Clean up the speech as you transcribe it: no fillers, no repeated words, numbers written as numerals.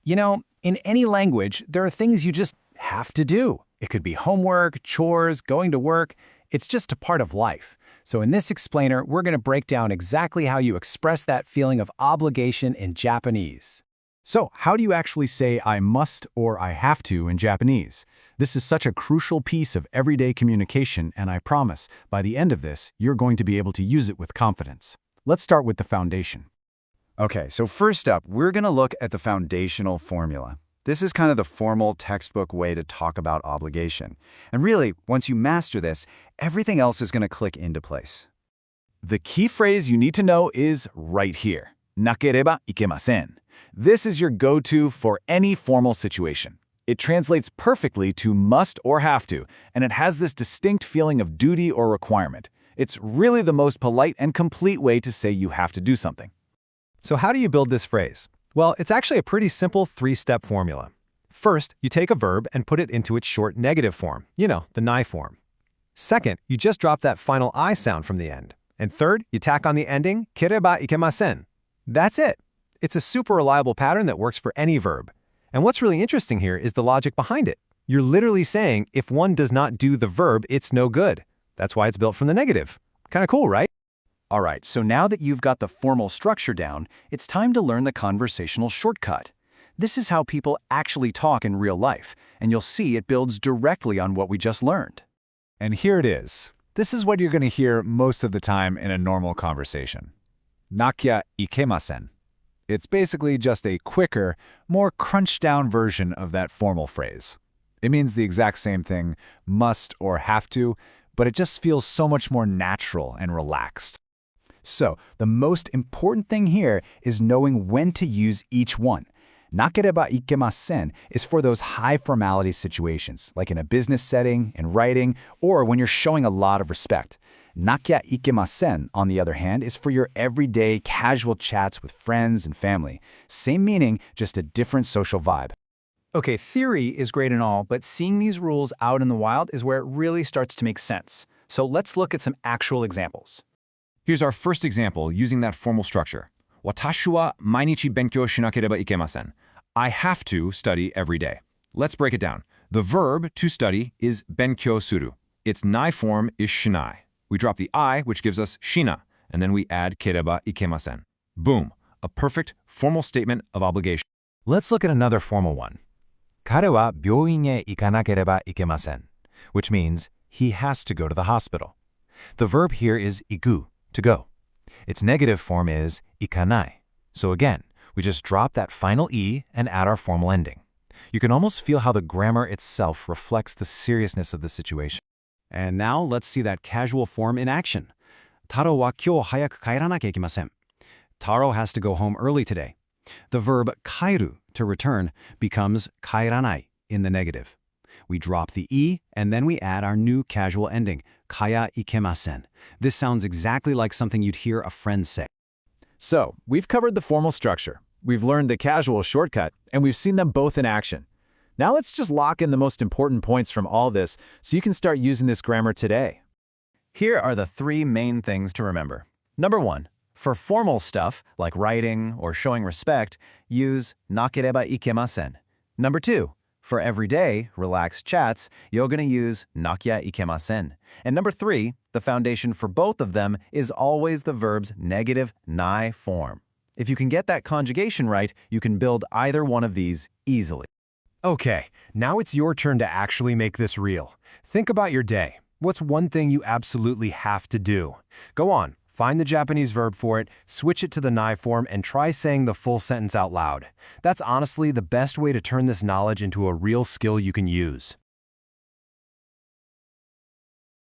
In any language, there are things you just have to do. It could be homework, chores, going to work. It's just a part of life. So in this explainer, we're going to break down exactly how you express that feeling of obligation in Japanese. So, how do you actually say I must or I have to in Japanese? This is such a crucial piece of everyday communication, and I promise, by the end of this, you're going to be able to use it with confidence. Let's start with the foundation. Okay, so first up, we're going to look at the foundational formula. This is kind of the formal textbook way to talk about obligation. And really, once you master this, everything else is going to click into place. The key phrase you need to know is right here. Nakereba ikemasen. This is your go-to for any formal situation. It translates perfectly to must or have to, and it has this distinct feeling of duty or requirement. It's really the most polite and complete way to say you have to do something. So how do you build this phrase? Well, it's actually a pretty simple three-step formula. First, you take a verb and put it into its short negative form, the nai form. Second, you just drop that final I sound from the end. And third, you tack on the ending kereba ikemasen. That's it. It's a super reliable pattern that works for any verb. And what's really interesting here is the logic behind it. You're literally saying if one does not do the verb, it's no good. That's why it's built from the negative. Kind of cool, right? All right, so now that you've got the formal structure down, it's time to learn the conversational shortcut. This is how people actually talk in real life, and you'll see it builds directly on what we just learned. And here it is. This is what you're going to hear most of the time in a normal conversation. Nakya ikemasen. It's basically just a quicker, more crunched-down version of that formal phrase. It means the exact same thing, must or have to, but it just feels so much more natural and relaxed. So, the most important thing here is knowing when to use each one. Nakereba ikemasen is for those high-formality situations, like in a business setting, in writing, or when you're showing a lot of respect. Nakya ikemasen, on the other hand, is for your everyday casual chats with friends and family. Same meaning, just a different social vibe. Okay, theory is great and all, but seeing these rules out in the wild is where it really starts to make sense. So let's look at some actual examples. Here's our first example using that formal structure. Watashi wa mainichi benkyou shinakereba ikemasen. I have to study every day. Let's break it down. The verb to study is benkyou suru. Its nai form is shinai. We drop the I, which gives us shina, and then we add kereba ikemasen. Boom, a perfect formal statement of obligation. Let's look at another formal one. Kare wa byouin e ikanakereba ikemasen, which means he has to go to the hospital. The verb here is iku, to go. Its negative form is ikanai. So again, we just drop that final E and add our formal ending. You can almost feel how the grammar itself reflects the seriousness of the situation. And now let's see that casual form in action. Taro wa kyou hayaku kairanakia ikimasen. Taro has to go home early today. The verb kairu, to return, becomes kairanai in the negative. We drop the E, and then we add our new casual ending, kaya ikemasen. This sounds exactly like something you'd hear a friend say. So, we've covered the formal structure, we've learned the casual shortcut, and we've seen them both in action. Now let's just lock in the most important points from all this so you can start using this grammar today. Here are the three main things to remember. Number one, for formal stuff, like writing or showing respect, use nakereba ikemasen. Number two, for everyday, relaxed chats, you're going to use nakya ikemasen. And number three, the foundation for both of them is always the verb's negative nai form. If you can get that conjugation right, you can build either one of these easily. Okay, now it's your turn to actually make this real. Think about your day. What's one thing you absolutely have to do? Go on, find the Japanese verb for it, switch it to the nai form, and try saying the full sentence out loud. That's honestly the best way to turn this knowledge into a real skill you can use.